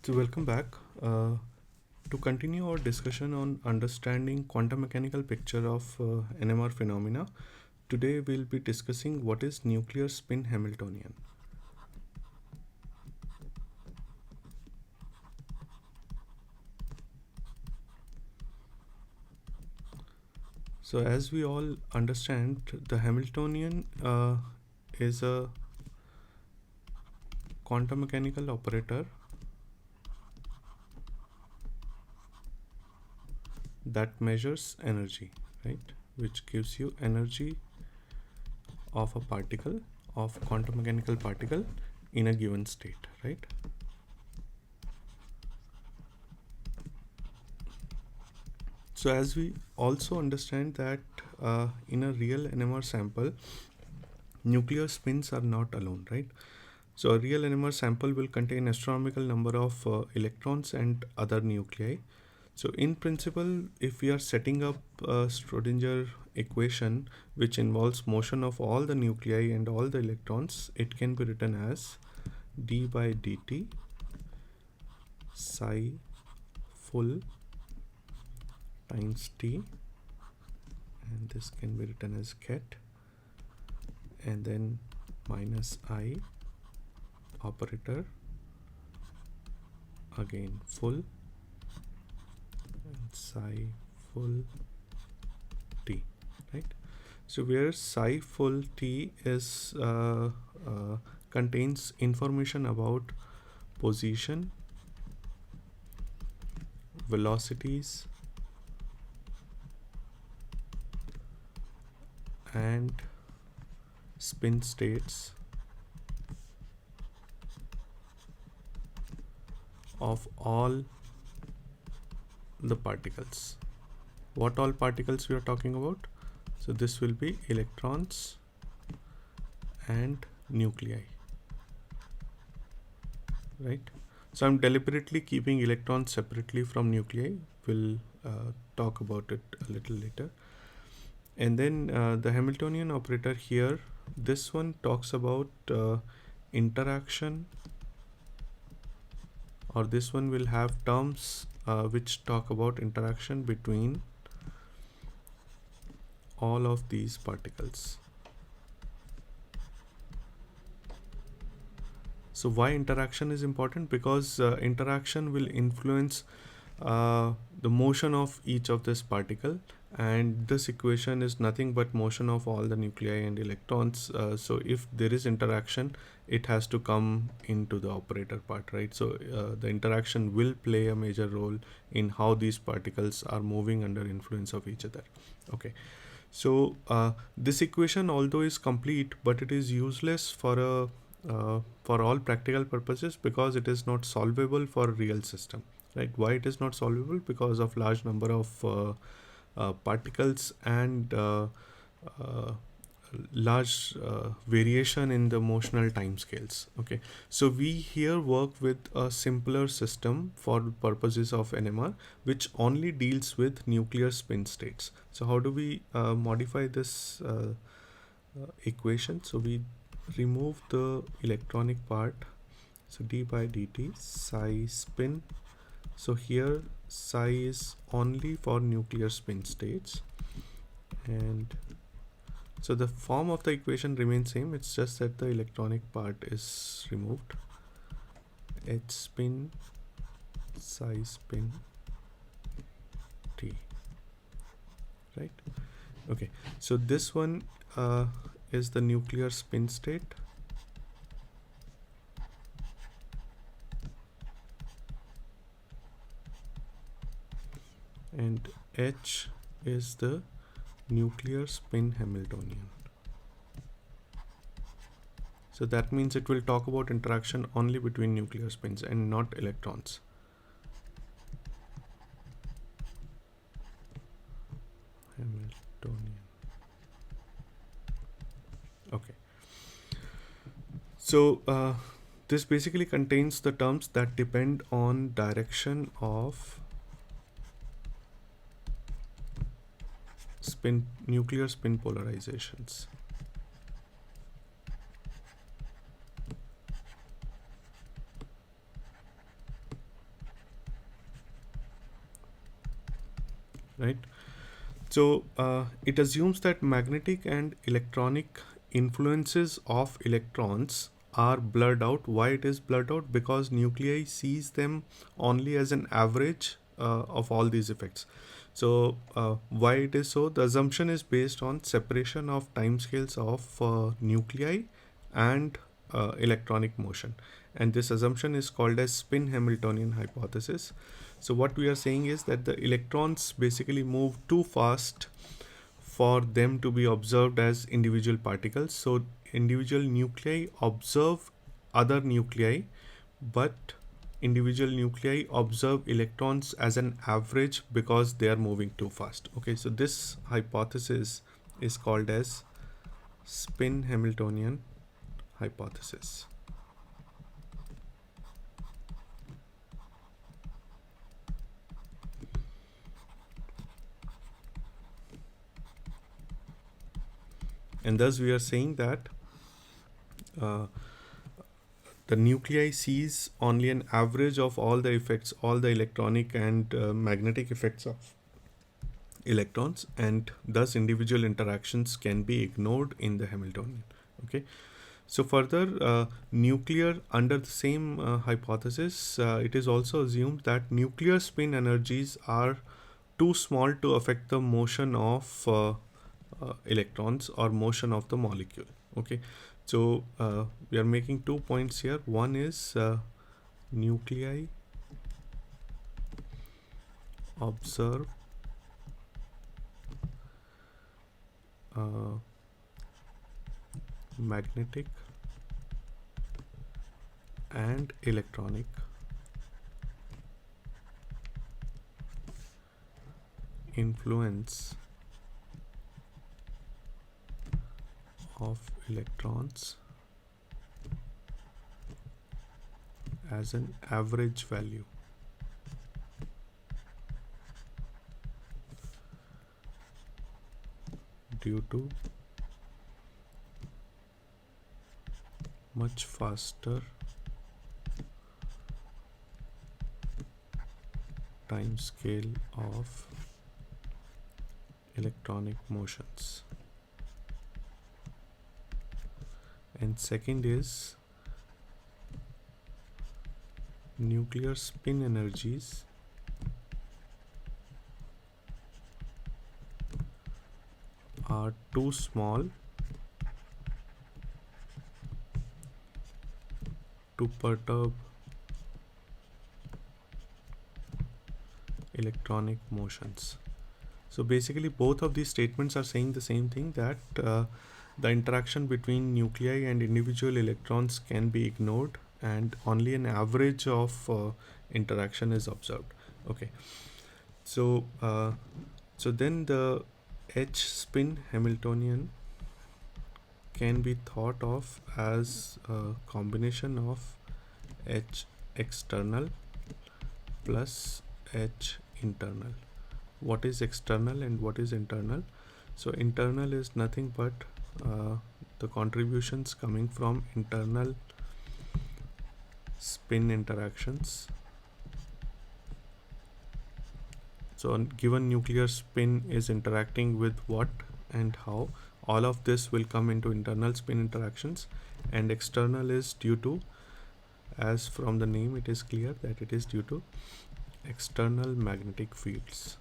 So welcome back. To continue our discussion on understanding quantum mechanical picture of NMR phenomena, today we'll be discussing what is nuclear spin Hamiltonian. So as we all understand, the Hamiltonian is a quantum mechanical operator that measures energy, right? Which gives you energy of a particle, of quantum mechanical particle in a given state, right? So as we also understand that in a real NMR sample, nuclear spins are not alone, right? So a real NMR sample will contain astronomical number of electrons and other nuclei. So in principle, if we are setting up a Schrodinger equation which involves motion of all the nuclei and all the electrons, it can be written as d by dt psi full times t, and this can be written as ket, and then minus I operator, again full, and psi full t, right? So where psi full t is contains information about position, velocities, and spin states of all the particles. What all particles we are talking about? So this will be electrons and nuclei, right? So I'm deliberately keeping electrons separately from nuclei. We'll talk about it a little later. And then the Hamiltonian operator here, this one talks about interaction, or this one will have terms which talk about interaction between all of these particles. So why interaction is important? Because interaction will influence the motion of each of this particle, and this equation is nothing but motion of all the nuclei and electrons. So if there is interaction, it has to come into the operator part, right? So the interaction will play a major role in how these particles are moving under influence of each other. Okay, so this equation, although is complete, but it is useless for all practical purposes because it is not solvable for a real system, right? Why it is not solvable? Because of large number of particles and large variation in the motional timescales. Okay, so we here work with a simpler system for purposes of NMR, which only deals with nuclear spin states. So how do we modify this equation? So we remove the electronic part. So d by dt psi spin. So here psi is only for nuclear spin states, and so the form of the equation remains same. It's just that the electronic part is removed. H spin psi spin t, right? Okay, so this one is the nuclear spin state, and H is the nuclear spin Hamiltonian. So that means it will talk about interaction only between nuclear spins and not electrons. Hamiltonian. Okay. So this basically contains the terms that depend on direction of nuclear spin polarizations. right? So it assumes that magnetic and electronic influences of electrons are blurred out. Why it is blurred out? Because nuclei sees them only as an average of all these effects. So why it is so? The assumption is based on separation of timescales of nuclei and electronic motion, and this assumption is called as Spin Hamiltonian hypothesis. So what we are saying is that the electrons basically move too fast for them to be observed as individual particles. So individual nuclei observe other nuclei, but individual nuclei observe electrons as an average because they are moving too fast. Okay, so this hypothesis is called as Spin Hamiltonian hypothesis. And thus we are saying that uh, the nuclei sees only an average of all the effects, all the electronic and magnetic effects of electrons, and thus individual interactions can be ignored in the Hamiltonian. Okay, so further, nuclear under the same hypothesis, it is also assumed that nuclear spin energies are too small to affect the motion of electrons or motion of the molecule. Okay, so we are making 2 points here. One is nuclei observe magnetic and electronic influence of electrons as an average value. Due to much faster time scale of electronic motions. And second is nuclear spin energies are too small to perturb electronic motions. So basically both of these statements are saying the same thing, that the interaction between nuclei and individual electrons can be ignored and only an average of interaction is observed. Okay, so then the H spin Hamiltonian can be thought of as a combination of H external plus H internal. What is external and what is internal? So internal is nothing but the contributions coming from internal spin interactions. So a given nuclear spin is interacting with what and how, all of this will come into internal spin interactions, and external is due to, as from the name it is clear that it is due to external magnetic fields.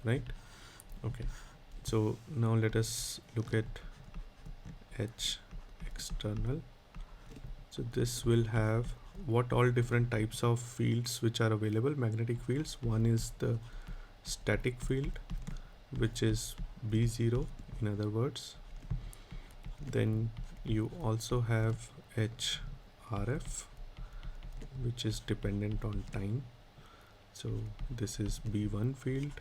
Right? Okay, so now let us look at H external. So this will have what all different types of fields which are available, magnetic fields. One is the static field, which is B0 in other words. Then you also have HRF, which is dependent on time. So this is B1 field.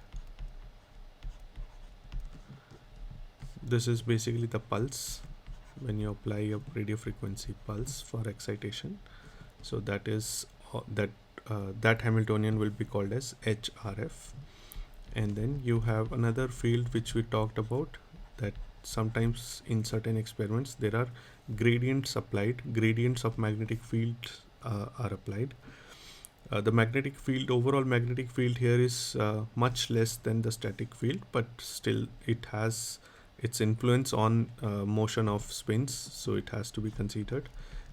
This is basically the pulse when you apply a radio frequency pulse for excitation. So that is that Hamiltonian will be called as HRF. And then you have another field which we talked about, that's sometimes in certain experiments there are gradients applied, gradients of magnetic fields are applied. The magnetic field, overall magnetic field here is much less than the static field, but still it has its influence on motion of spins, so it has to be considered.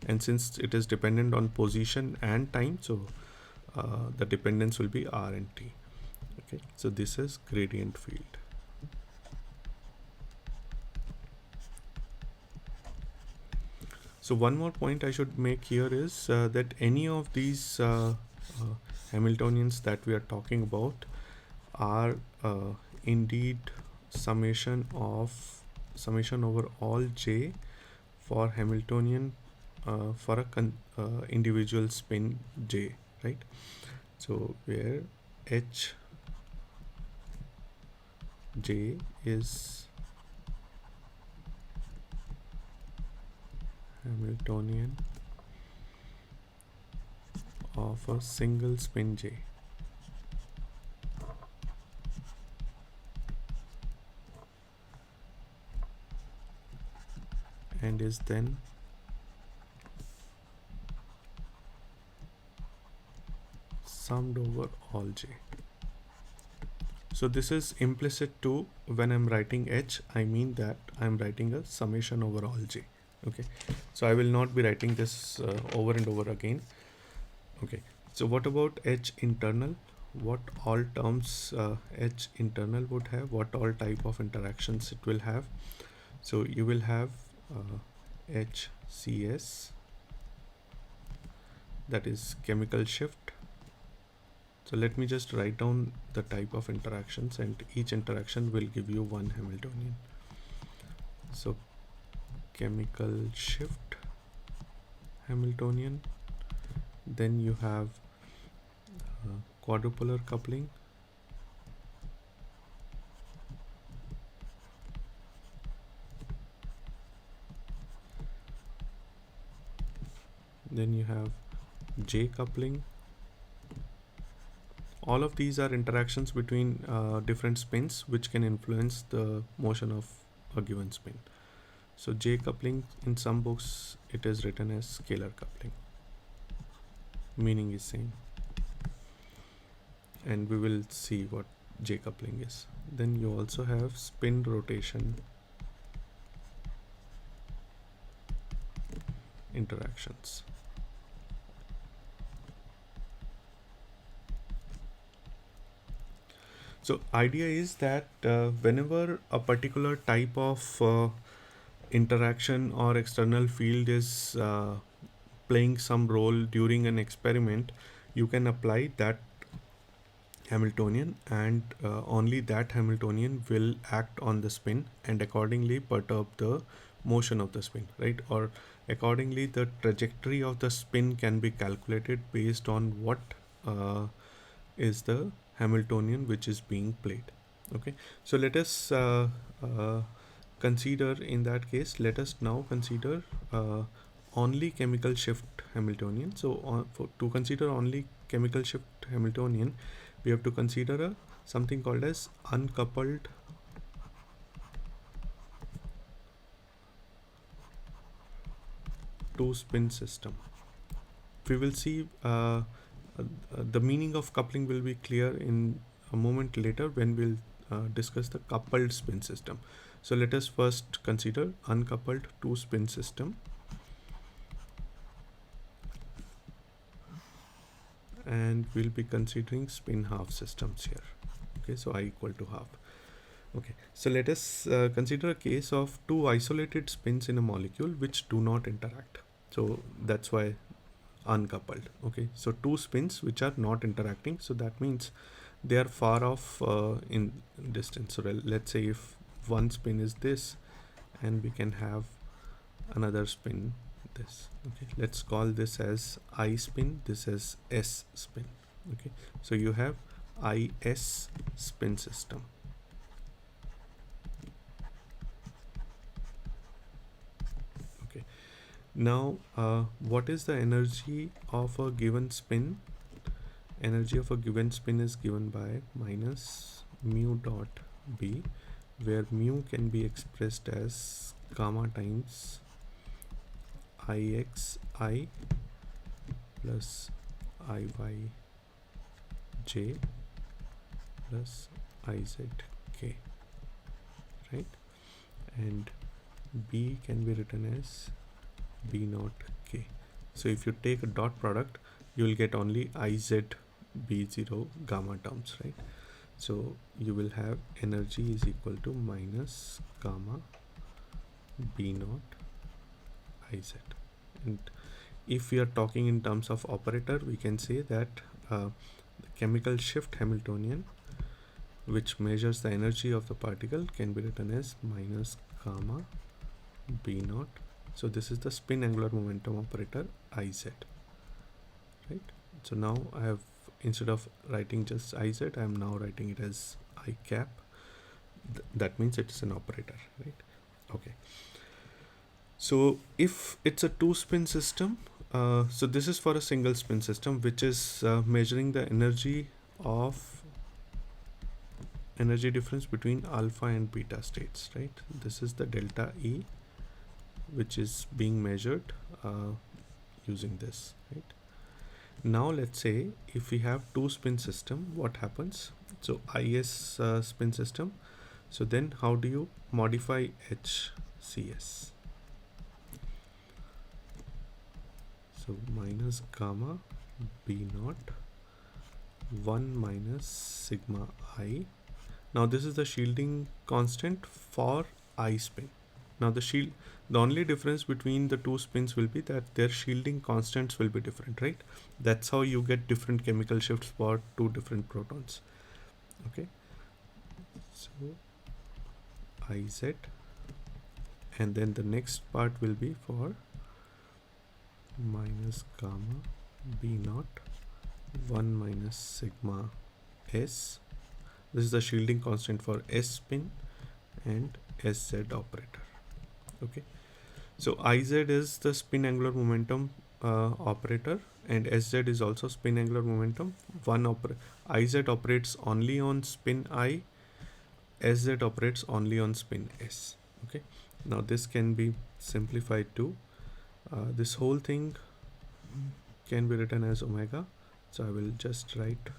And since it is dependent on position and time, so the dependence will be r and t. Okay, so this is gradient field. So one more point I should make here is that any of these Hamiltonians that we are talking about are indeed summation over all j for Hamiltonian for a individual spin j, right? So where h j is Hamiltonian of a single spin j. And is then summed over all j. So this is implicit to when I'm writing h, I mean that I'm writing a summation over all j. Okay, so I will not be writing this over and over again. Okay, so what about h internal? What all terms h internal would have? What all type of interactions it will have? So you will have HCS, that is chemical shift. So let me just write down the type of interactions, and each interaction will give you one Hamiltonian. So chemical shift Hamiltonian, then you have quadrupolar coupling, then you have J coupling. All of these are interactions between different spins which can influence the motion of a given spin. So J coupling, in some books it is written as scalar coupling, meaning is same, and we will see what J coupling is. Then you also have spin rotation interactions. So idea is that whenever a particular type of interaction or external field is playing some role during an experiment, you can apply that Hamiltonian, and only that Hamiltonian will act on the spin and accordingly perturb the motion of the spin, right? Or accordingly the trajectory of the spin can be calculated based on what is the Hamiltonian which is being played. Okay, so let us consider, in that case, let us now consider only chemical shift Hamiltonian. So to consider only chemical shift Hamiltonian, we have to consider something called as uncoupled two spin system. We will see the meaning of coupling will be clear in a moment later when we'll discuss the coupled spin system. So let us first consider uncoupled two spin system, and we'll be considering spin half systems here. Okay, so I equal to half. Okay, so let us consider a case of two isolated spins in a molecule which do not interact. So that's why uncoupled. Okay, so two spins which are not interacting, so that means they are far off in distance. So let's say if one spin is this, and we can have another spin this. Okay, let's call this as I spin, this is S spin. Okay, so you have IS spin system. Okay, now what is the energy of a given spin? Energy of a given spin is given by minus mu dot B where mu can be expressed as gamma times ixi plus iyj plus izk, right? And b can be written as b naught k. So if you take a dot product, you will get only iz b0 gamma terms, right? So you will have energy is equal to minus gamma b naught iz. And if we are talking in terms of operator, we can say that the chemical shift Hamiltonian, which measures the energy of the particle, can be written as minus gamma b naught. So this is the spin angular momentum operator iz, right? So now I have, instead of writing just iz, I am now writing it as I cap. That means it is an operator, right? Okay. So if it's a two spin system, so this is for a single spin system, which is measuring the energy difference between alpha and beta states, right? This is the delta E, which is being measured using this, right? Now let's say if we have two spin system, what happens? So IS spin system. So then how do you modify HCS? So minus gamma B naught 1 minus sigma I. Now this is the shielding constant for I spin. Now the only difference between the two spins will be that their shielding constants will be different, right? That's how you get different chemical shifts for two different protons. Okay. So IZ, and then the next part will be for minus gamma B naught 1 minus sigma S. This is the shielding constant for S spin and SZ operator. Okay, so IZ is the spin angular momentum operator, and SZ is also spin angular momentum. IZ operates only on spin I, SZ operates only on spin S. Okay, now this can be simplified to this whole thing can be written as omega. So I will just write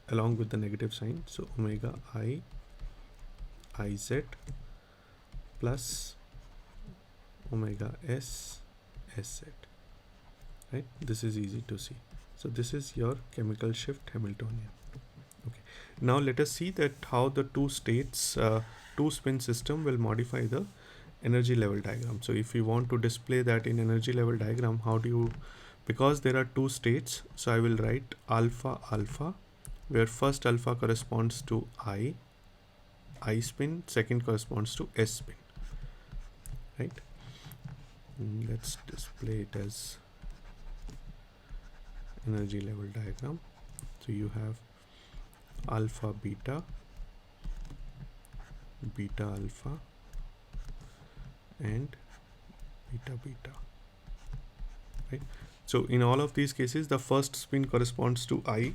along with the negative sign. So omega I IZ plus omega S SZ, right? This is easy to see. So this is your chemical shift Hamiltonian. Okay, now let us see that how the two states, two spin system will modify the energy level diagram. So if you want to display that in energy level diagram, how do you, because there are two states, so I will write alpha alpha, where first alpha corresponds to I spin, second corresponds to S spin, right? Let's display it as energy level diagram. So you have alpha beta, beta alpha, and beta beta, right? So in all of these cases, the first spin corresponds to I,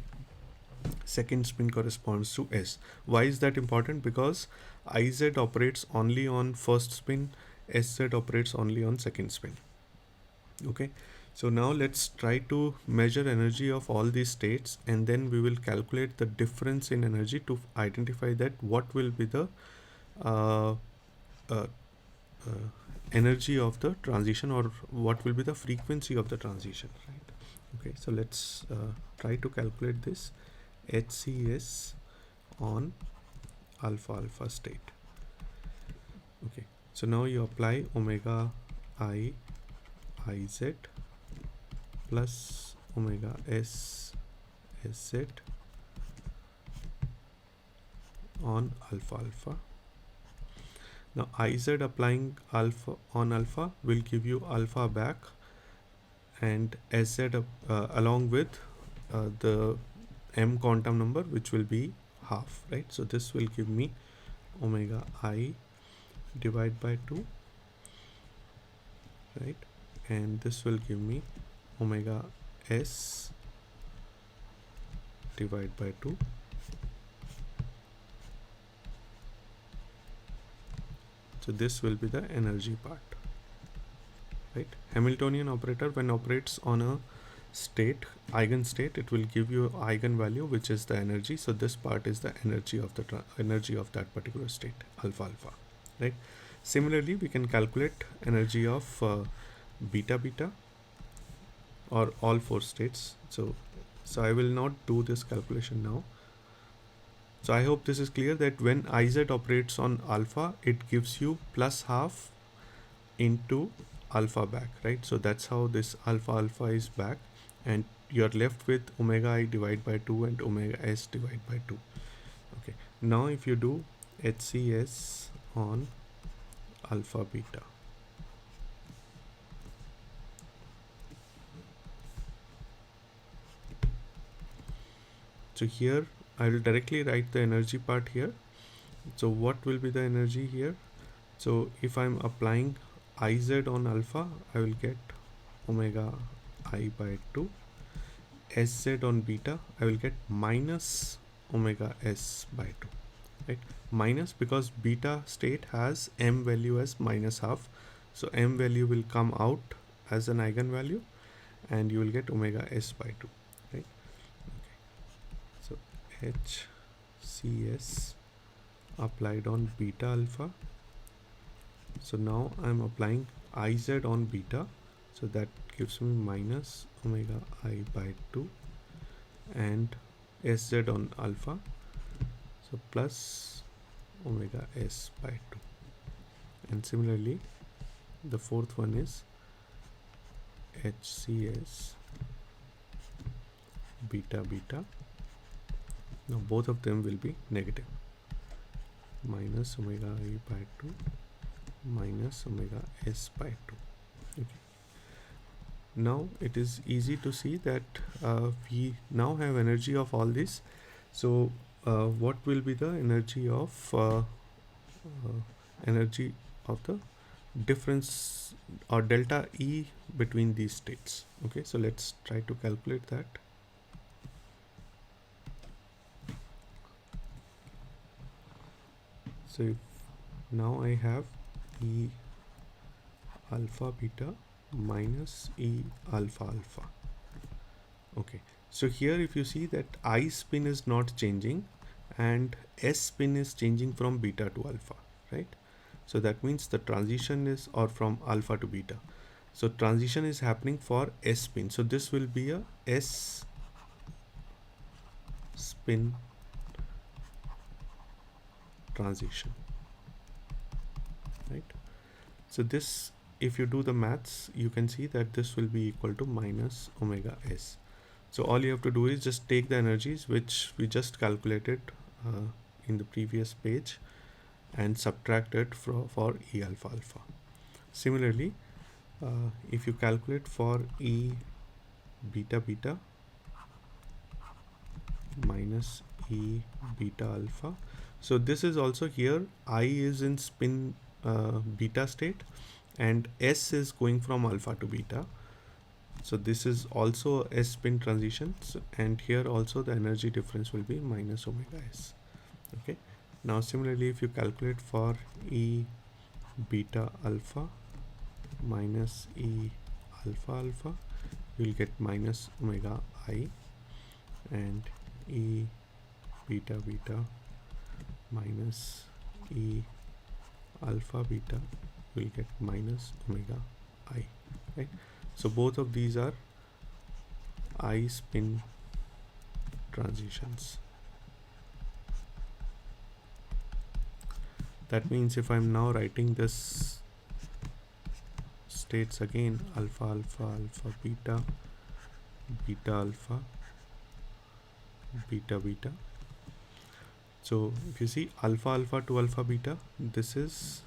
second spin corresponds to S. Why is that important? Because IZ operates only on first spin, SZ operates only on second spin. Okay, so now let's try to measure energy of all these states, and then we will calculate the difference in energy to identify that what will be the energy of the transition, or what will be the frequency of the transition, right? Okay, so let's try to calculate this HCS on alpha alpha state. Okay, so now you apply omega I IZ plus omega S SZ on alpha alpha. Now IZ applying alpha on alpha will give you alpha back, and SZ along with the M quantum number, which will be half, right? So this will give me omega I divided by 2, right? And this will give me omega S divided by 2 So this will be the energy part, right? Hamiltonian operator, when operates on a state, eigenstate, it will give you eigenvalue, which is the energy. So this part is the energy of the energy of that particular state, alpha alpha, right? Similarly, we can calculate energy of beta beta, or all four states. So I will not do this calculation now. So I hope this is clear, that when Iz operates on alpha, it gives you plus half into alpha back, right? So that's how this alpha alpha is back, and you're left with omega I divided by 2 and omega s divided by 2. Okay, now if you do HCS on alpha beta, so here I will directly write the energy part here. So what will be the energy here? So if I'm applying Iz on alpha, I will get omega I by 2. Sz on beta, I will get minus omega s by 2, right? Minus, because beta state has m value as minus half. So m value will come out as an eigenvalue, and you will get omega s by 2, right? Okay. So HCS applied on beta alpha. So now I'm applying Iz on beta, so that gives me minus omega I by 2, and Sz on alpha, so plus omega s by 2. And similarly, the fourth one is HCS beta beta. Now both of them will be negative, minus omega I by 2 minus omega s by 2. Okay. Now it is easy to see that we now have energy of all this. So what will be the energy of the difference, or delta E, between these states? Okay, so let's try to calculate that. So if now I have E alpha beta minus E alpha alpha. Okay, so here if you see that I spin is not changing and S spin is changing from beta to alpha, right? So that means the transition is, or from alpha to beta. So transition is happening for S spin. So this will be a S spin transition, right? So this, if you do the maths, you can see that this will be equal to minus omega s. So all you have to do is just take the energies which we just calculated in the previous page and subtract it for E alpha alpha. Similarly, if you calculate for E beta beta minus E beta alpha, so this is also, here I is in spin beta state and S is going from alpha to beta. So this is also S spin transitions, and here also the energy difference will be minus omega s. Okay. Now similarly, if you calculate for E beta alpha minus E alpha alpha, you will get minus omega I, and E beta beta minus E alpha beta will get minus omega I, right? So both of these are I spin transitions. That means if I'm now writing this states again, alpha alpha alpha beta beta alpha beta beta. So if you see alpha alpha to alpha beta, this is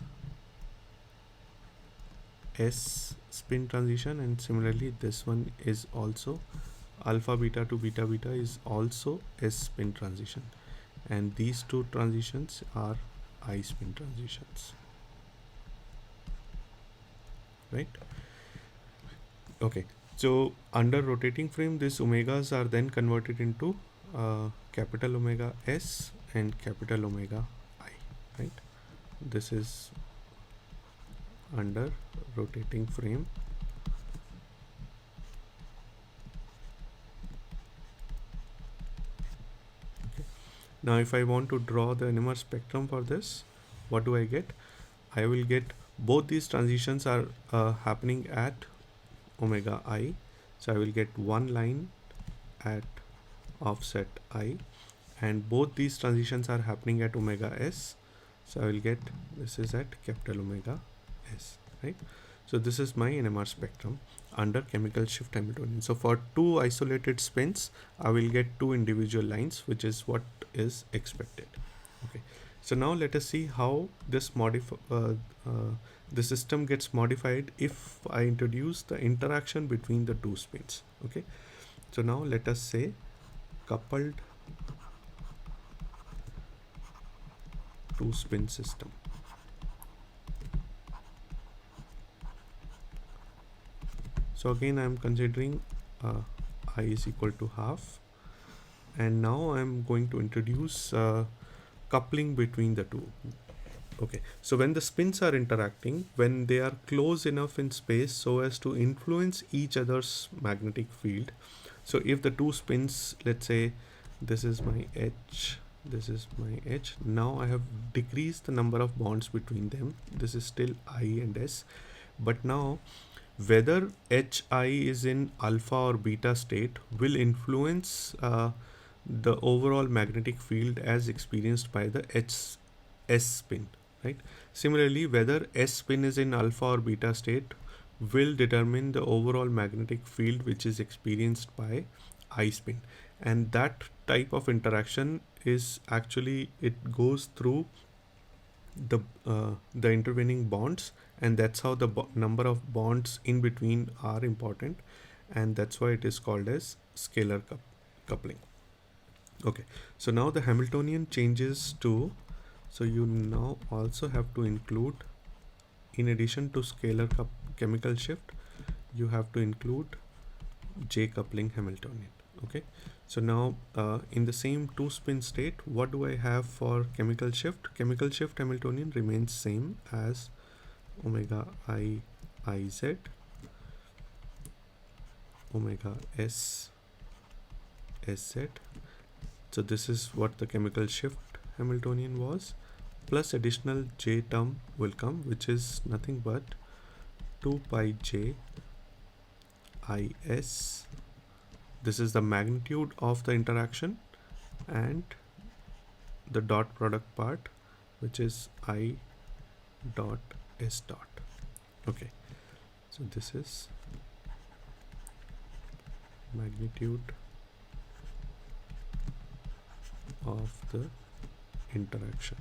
S spin transition, and similarly this one is also alpha beta to beta beta is also S spin transition, and these two transitions are I spin transitions, right? Okay, so under rotating frame, these omegas are then converted into capital omega S and capital omega I, right? This is under rotating frame. Okay. Now if I want to draw the NMR spectrum for this, what do I get? I will get both these transitions are happening at omega I. So I will get one line at offset I, and both these transitions are happening at omega S. So I will get this is at capital omega S, right? So this is my NMR spectrum under chemical shift Hamiltonian. So for two isolated spins, I will get two individual lines, which is what is expected. Okay. So now let us see how this the system gets modified if I introduce the interaction between the two spins. Okay. So now let us say coupled two spin system. So again I am considering I is equal to half, and now I am going to introduce coupling between the two. Okay, so when the spins are interacting, when they are close enough in space so as to influence each other's magnetic field. So if the two spins, let's say this is my H, this is my H, now I have decreased the number of bonds between them. This is still I and S, but now whether HI is in alpha or beta state will influence the overall magnetic field as experienced by the S spin, right? Similarly, whether S spin is in alpha or beta state will determine the overall magnetic field which is experienced by I spin, and that type of interaction is actually, it goes through the intervening bonds, and that's how the number of bonds in between are important, and that's why it is called as scalar coupling. Okay, so now the Hamiltonian changes to, so you now also have to include, in addition to scalar chemical shift, you have to include J coupling Hamiltonian. Okay, so now in the same two spin state, what do I have for chemical shift? Chemical shift Hamiltonian remains same as omega I IZ, omega S SZ. So this is what the chemical shift Hamiltonian was, plus additional J term will come, which is nothing but 2 pi J IS. This is the magnitude of the interaction, and the dot product part, which is I dot S dot. Okay, so this is magnitude of the interaction.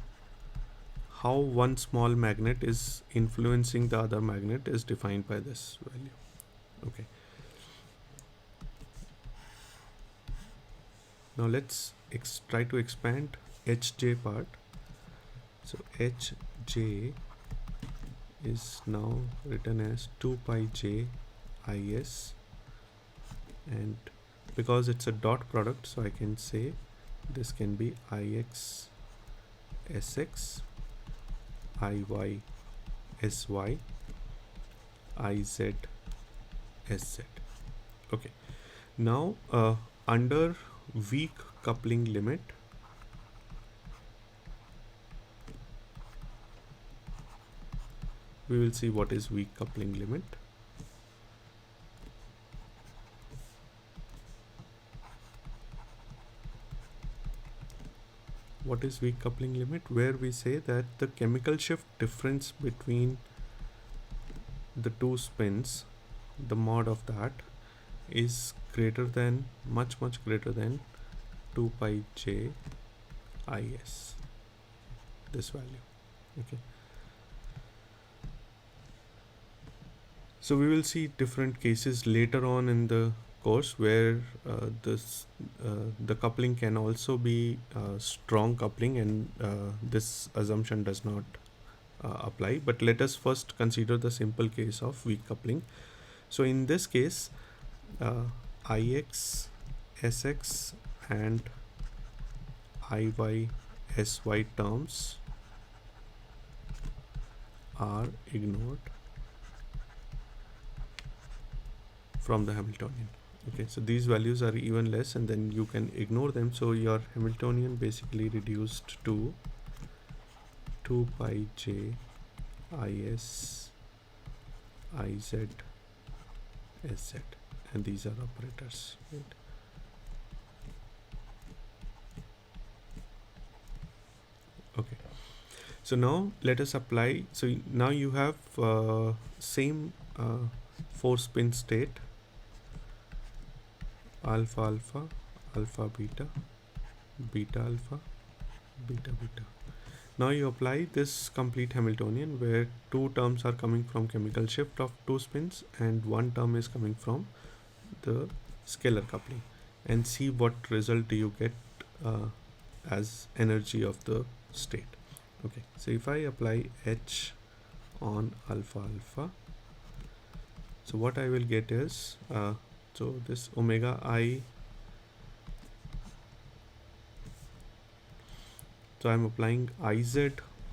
How one small magnet is influencing the other magnet is defined by this value. Okay. Now let's try to expand Hj part. So Hj is now written as 2 pi J Is, and because it's a dot product, so I can say this can be Ix Sx, Iy Sy, Iz Sz. Okay, now under weak coupling limit, we will see what is weak coupling limit. What is weak coupling limit? Where we say that the chemical shift difference between the two spins, the mod of that is greater than, much greater than 2 pi J Is, this value. Okay, so we will see different cases later on in the course where the coupling can also be strong coupling, and this assumption does not apply, but let us first consider the simple case of weak coupling. So in this case, Ix Sx and Iy Sy terms are ignored. from the Hamiltonian. Okay, so these values are even less, and then you can ignore them. So your Hamiltonian basically reduced to 2 pi j is iz sz, and these are operators, right? Okay, so now let us apply. So now you have same 4 spin state, alpha alpha, alpha beta, beta alpha, beta beta. Now you apply this complete Hamiltonian where 2 terms are coming from chemical shift of 2 spins and 1 term is coming from the scalar coupling, and see what result do you get as energy of the state. Okay, so if I apply H on alpha alpha, so what I will get is so this omega I, so I'm applying Iz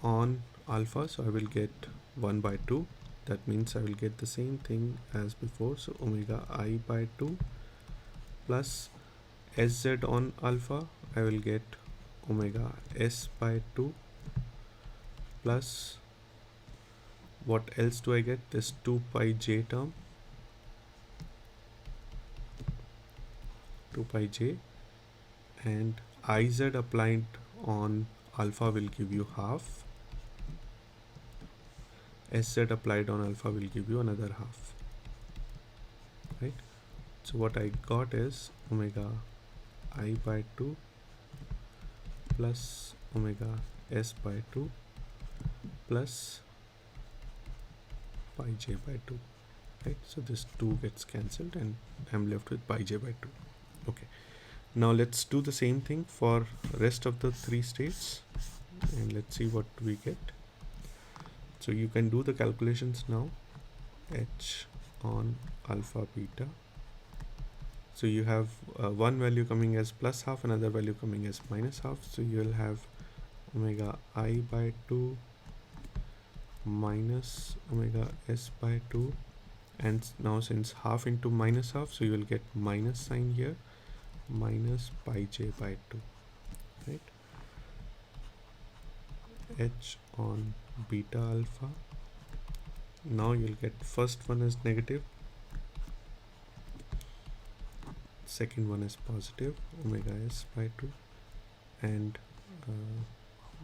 on alpha, so I will get 1 by 2. That means I will get the same thing as before, so omega I by 2 plus Sz on alpha, I will get omega S by 2 plus, what else do I get? This 2 pi j term, 2 pi j, and Iz applied on alpha will give you half, Sz applied on alpha will give you another half, right? So what I got is omega I by 2 plus omega S by 2 plus pi j by 2, right? So this 2 gets cancelled and I'm left with pi j by 2. Okay, now let's do the same thing for rest of the 3 states and let's see what we get. So you can do the calculations now. H on alpha beta, so you have one value coming as plus half, another value coming as minus half, so you will have omega I by 2 minus omega S by 2, and now since half into minus half, so you will get minus sign here, minus pi j by 2, right? H on beta alpha, now you'll get first one is negative, second one is positive, omega S by 2, and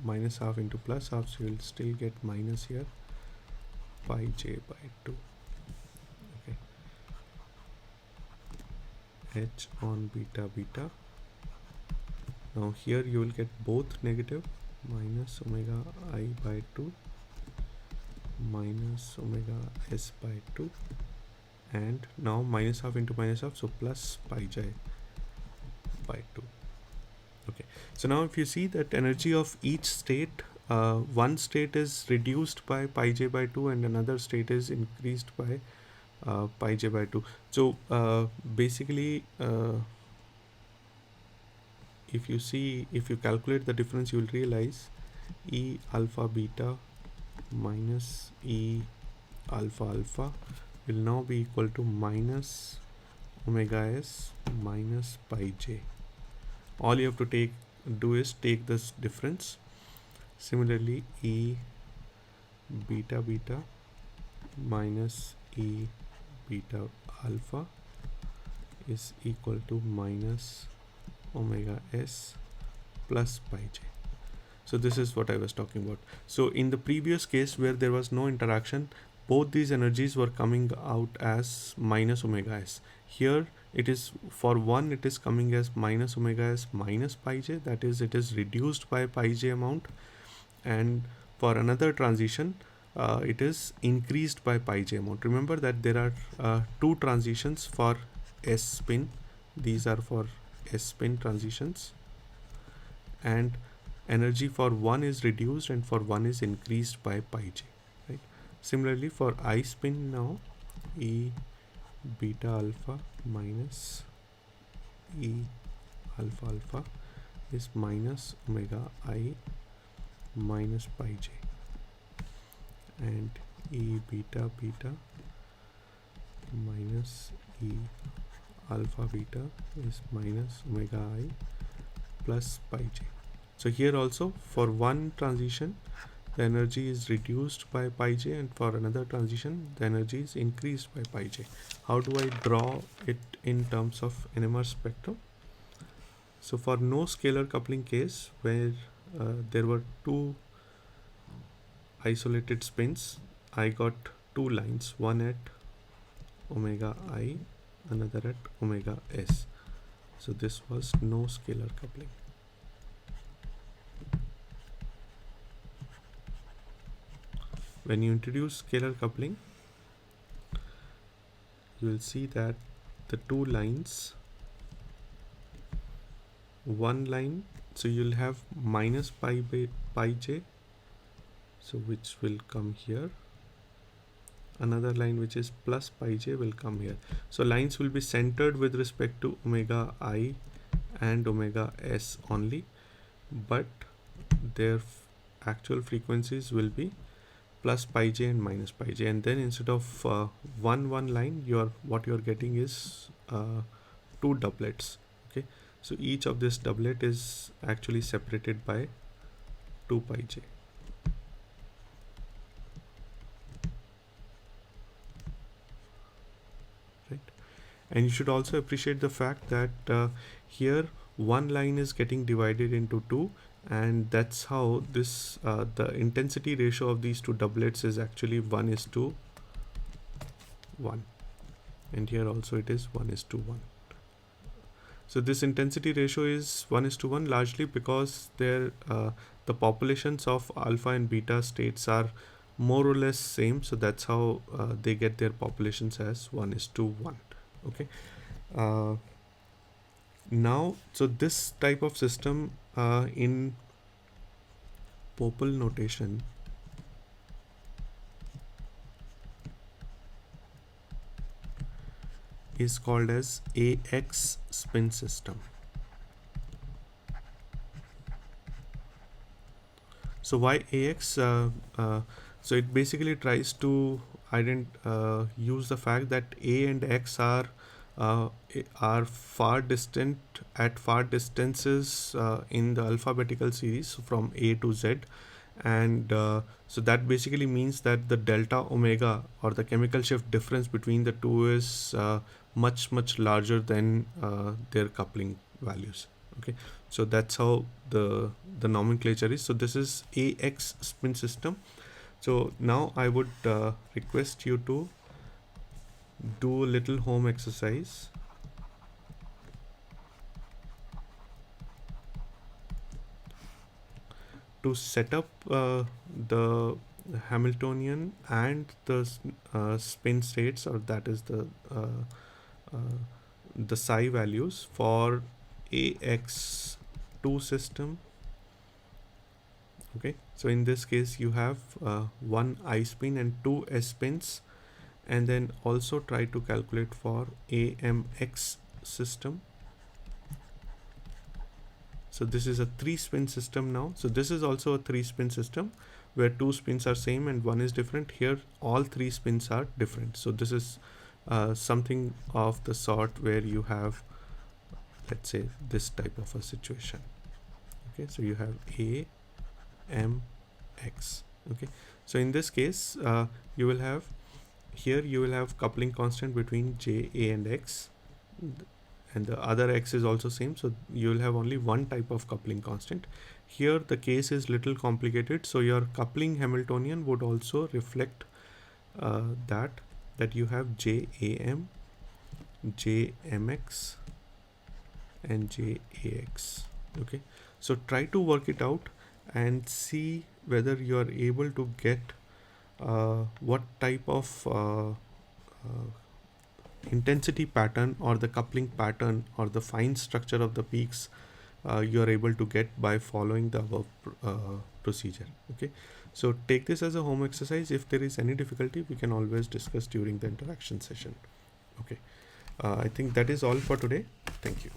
minus half into plus half, so you'll still get minus here, pi j by 2. Okay, H on beta beta, now here you will get both negative, minus omega I by 2 minus omega S by 2, and now minus half into minus half, so plus pi j by 2. Okay, so now if you see that energy of each state, one state is reduced by pi j by 2 and another state is increased by pi j by 2. So basically if you calculate the difference, you will realize E alpha beta minus E alpha alpha will now be equal to minus omega S minus pi j. All you have to do is take this difference. Similarly, E beta beta minus E beta alpha is equal to minus omega S plus pi j. So this is what I was talking about. So in the previous case where there was no interaction, both these energies were coming out as minus omega S. Here it is, for one it is coming as minus omega S minus pi j, that is it is reduced by pi j amount, and for another transition it is increased by pi j amount. Remember that there are 2 transitions for S spin. These are for S spin transitions, and energy for one is reduced and for one is increased by pi j, right? Similarly for I spin, now E beta alpha minus E alpha alpha is minus omega I minus pi j, and E beta beta minus E alpha beta is minus omega I plus pi j. So here also for one transition the energy is reduced by pi j, and for another transition the energy is increased by pi j. How do I draw it in terms of NMR spectrum? So for no scalar coupling case where there were two isolated spins, I got two lines, one at omega I, another at omega s. So this was no scalar coupling. When you introduce scalar coupling, you will see that the two lines, one line, so you'll have minus pi by pi j, so which will come here. Another line which is plus pi j will come here. So lines will be centered with respect to omega I and omega s only, but their actual frequencies will be plus pi j and minus pi j, and then instead of one line, what you're getting is two doublets. Okay, so each of this doublet is actually separated by 2 pi j. Right, and you should also appreciate the fact that here one line is getting divided into two, and that's how this the intensity ratio of these two doublets is actually 1:1, and here also it is 1:1. So this intensity ratio is 1:1 largely because the populations of alpha and beta states are more or less same, so that's how they get their populations as 1:1. Okay, now so this type of system in Popple notation is called as AX spin system. So why AX? So it basically tries to use the fact that A and X are far distant at far distances in the alphabetical series from A to Z, and so that basically means that the delta omega or the chemical shift difference between the two is much larger than their coupling values. Okay, so that's how the nomenclature is. So this is AX spin system. So now I would request you to do a little home exercise. To set up the Hamiltonian and the spin states, or that is the psi values for AX2 system. Okay, so in this case you have one I spin and two S spins, and then also try to calculate for AMX system. So this is a 3-spin system now. So this is also a 3-spin system where 2 spins are same and 1 is different. Here all 3 spins are different. So this is something of the sort where you have, let's say, this type of a situation. Okay, so you have A, M, X. Okay, so in this case you will have coupling constant between J, A and X, and the other X is also same, so you will have only one type of coupling constant. Here the case is little complicated, so your coupling Hamiltonian would also reflect that you have JAM, JMX and JAX. Okay, so try to work it out and see whether you are able to get what type of intensity pattern or the coupling pattern or the fine structure of the peaks you are able to get by following the above procedure. Okay, so take this as a home exercise. If there is any difficulty, we can always discuss during the interaction session. Okay, I think that is all for today. Thank you.